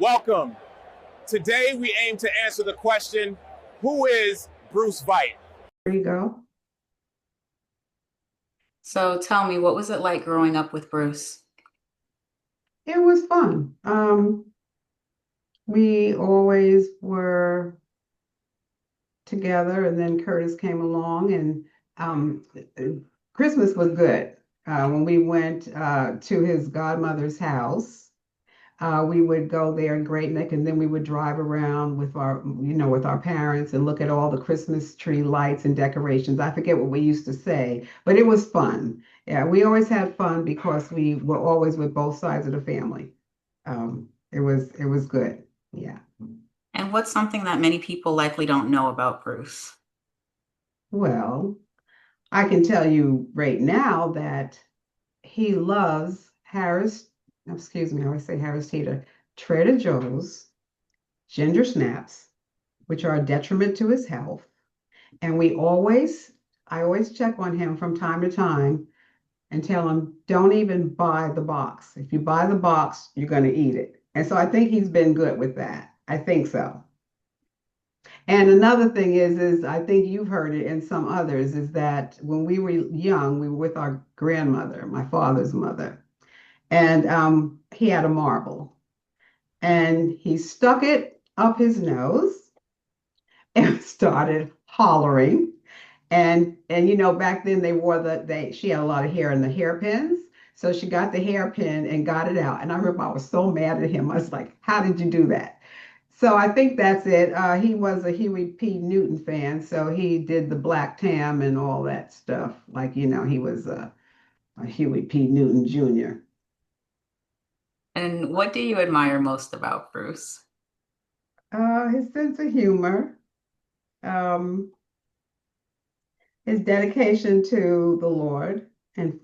Welcome. Today we aim to answer the question, who is Bruce Veit? There you go. So tell me, what was it like growing up with Bruce? It was fun. We always were together, and then Curtis came along, and um, Christmas was good. When we went to his godmother's house, we would go there in Great Neck, and then we would drive around with with our parents and look at all the Christmas tree lights and decorations. I forget what we used to say, but it was fun. Yeah, we always had fun because we were always with both sides of the family. It was good. Yeah. And what's something that many people likely don't know about Bruce? Well, I can tell you right now that he loves I always say Harris Teeter, Trader Joe's, ginger snaps, which are a detriment to his health. And I always check on him from time to time and tell him, don't even buy the box. If you buy the box, you're going to eat it. And so I think he's been good with that. I think so. And another thing is I think you've heard it and some others, is that when we were young, we were with our grandmother, my father's mother, and he had a marble, and he stuck it up his nose and started hollering. And back then they wore she had a lot of hair in the hairpins. So she got the hairpin and got it out. And I remember I was so mad at him. I was like, how did you do that? So I think that's it. He was a Huey P. Newton fan. So he did the black tam and all that stuff. Like, he was a Huey P. Newton Jr. And what do you admire most about Bruce? His sense of humor, um, his dedication to the Lord, and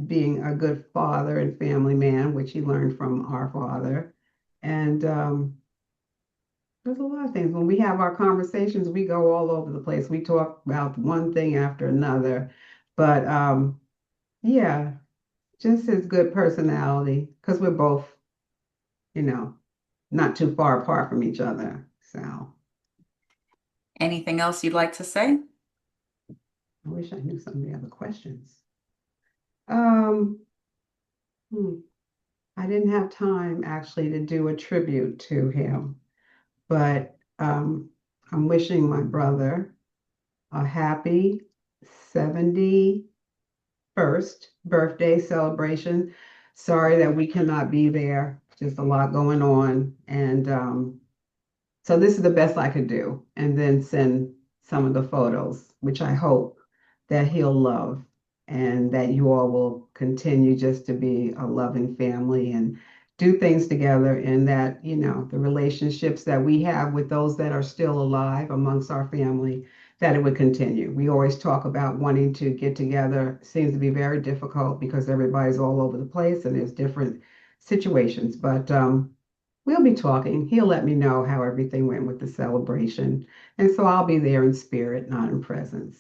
being a good father and family man, which he learned from our father. And there's a lot of things. When we have our conversations, we go all over the place. We talk about one thing after another. But yeah, just his good personality, because we're both, not too far apart from each other. So Anything else you'd like to say? I wish I knew some of the other questions. Um, I didn't have time actually to do a tribute to him, but I'm wishing my brother a happy 71st birthday celebration. Sorry that we cannot be there, just a lot going on. And so this is the best I could do, and then send some of the photos, which I hope that he'll love, and that you all will continue just to be a loving family and do things together, and that, the relationships that we have with those that are still alive amongst our family, that it would continue. We always talk about wanting to get together. It seems to be very difficult because everybody's all over the place and there's different situations, but we'll be talking. He'll let me know how everything went with the celebration. And so I'll be there in spirit, not in presence.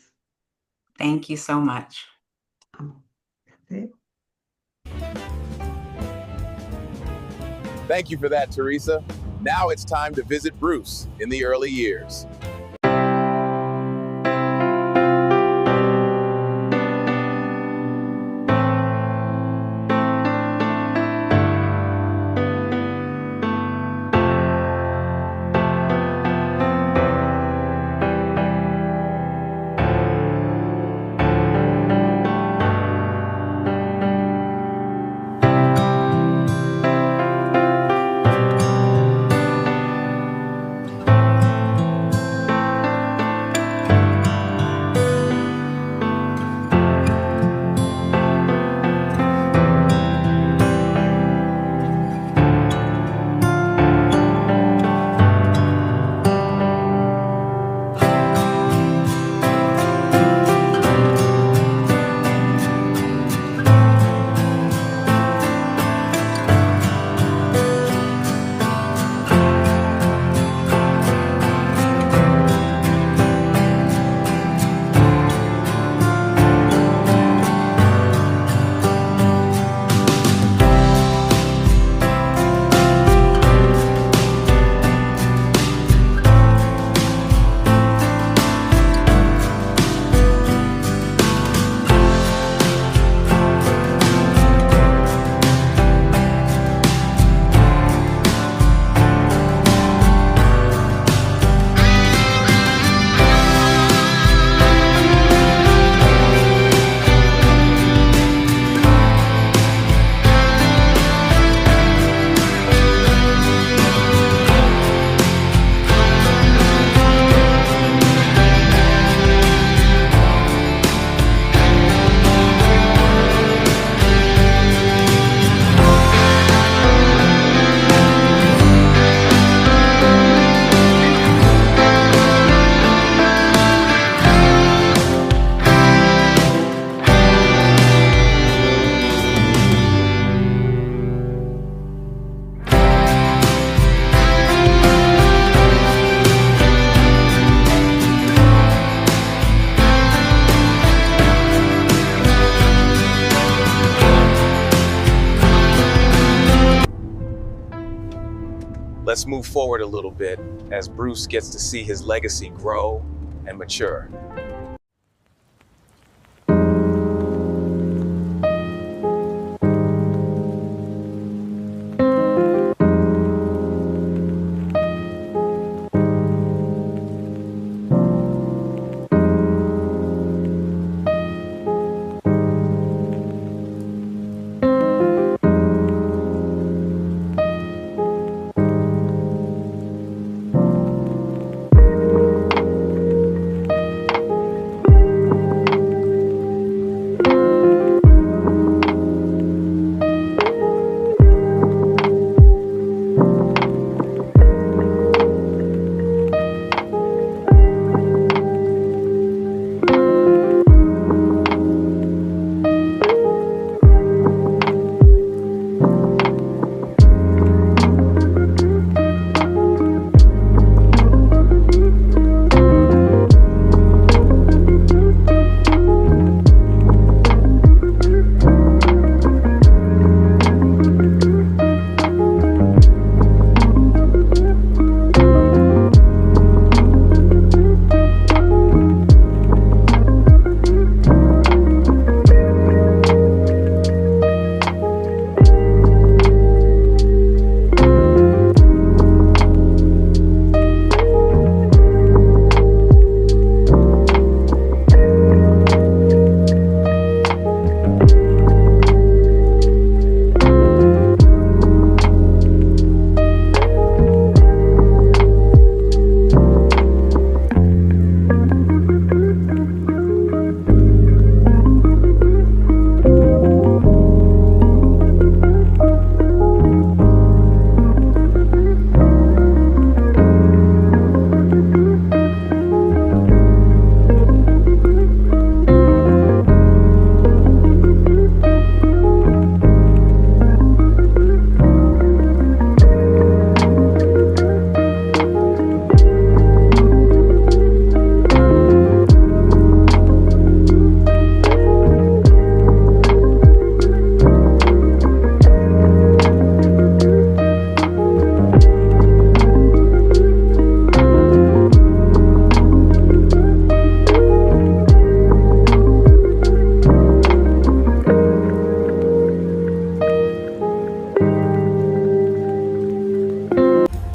Thank you so much. That's it. Thank you for that, Teresa. Now it's time to visit Bruce in the early years. let's move forward a little bit as Bruce gets to see his legacy grow and mature.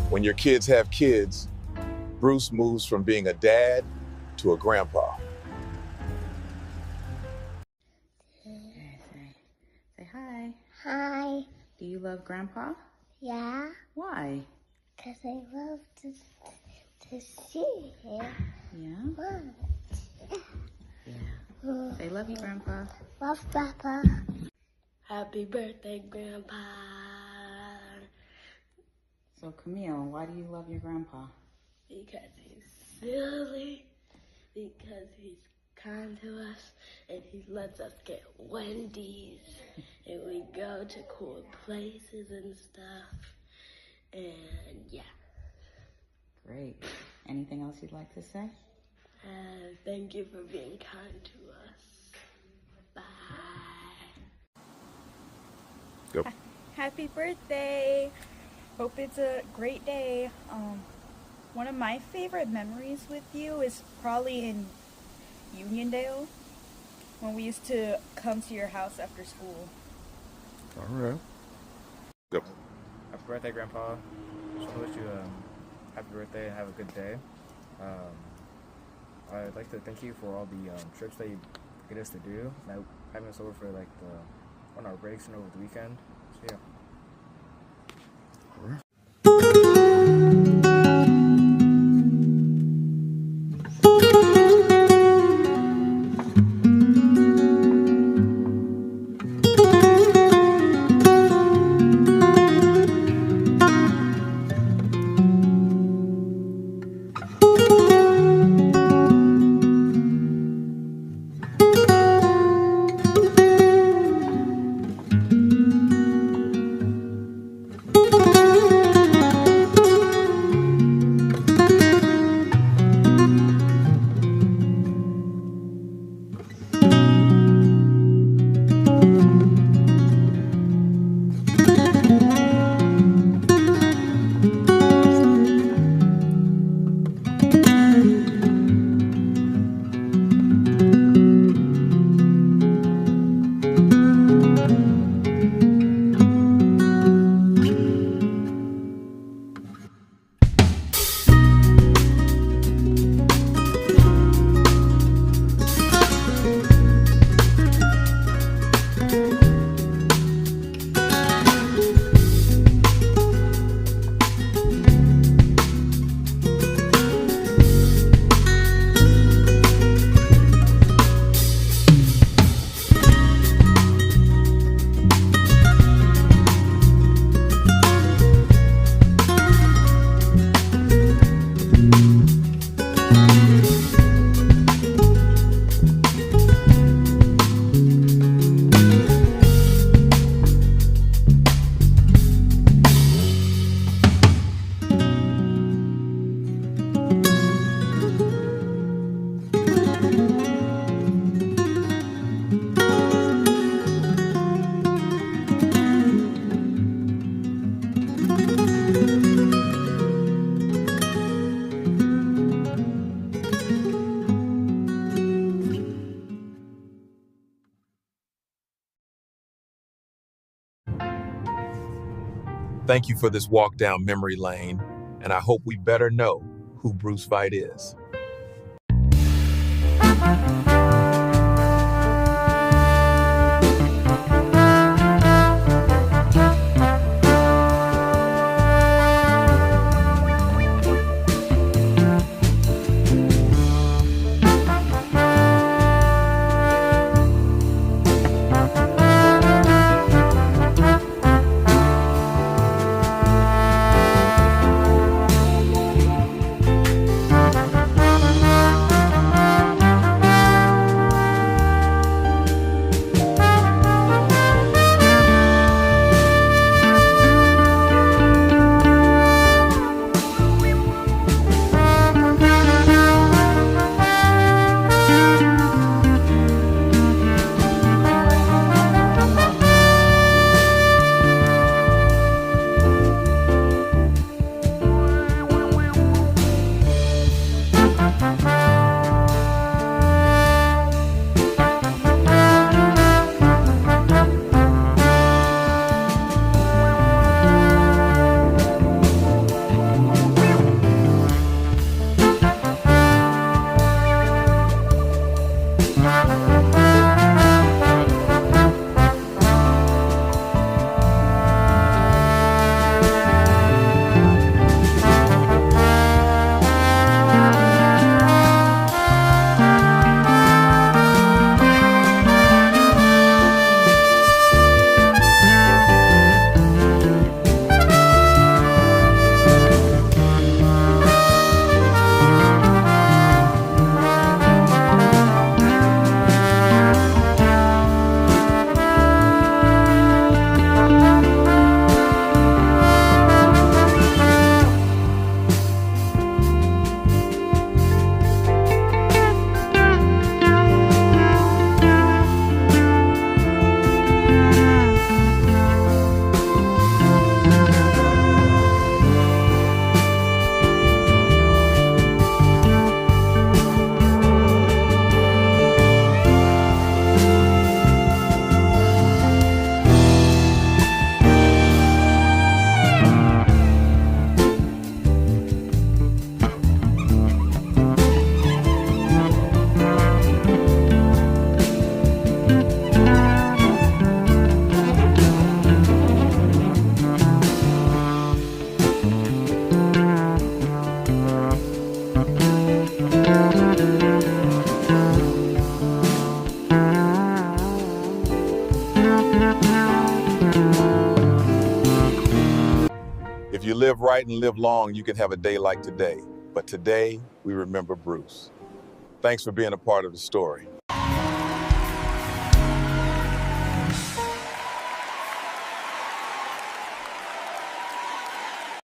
When your kids have kids, Bruce moves from being a dad to a grandpa. Say hi. Hi. Do you love Grandpa? Yeah, Why? because I love to see him. Yeah? Yeah. Say love you, Grandpa. Love Papa. Happy birthday, Grandpa. So, Camille, why do you love your grandpa? Because he's silly, because he's kind to us, and he lets us get Wendy's, and we go to cool places and stuff, and yeah. Great. Anything else you'd like to say? Thank you for being kind to us. Bye. Go. Happy birthday! Hope it's a great day. One of my favorite memories with you is probably in Uniondale when we used to come to your house after school. All right. Go. Happy birthday, Grandpa. Just want to wish you happy birthday and have a good day. I'd like to thank you for all the trips that you get us to do, and having us over for like on our breaks and over the weekend. So yeah. Thank you for this walk down memory lane, and I hope we better know who Bruce Veit is. If you live right and live long, you can have a day like today. But today, we remember Bruce. Thanks for being a part of the story.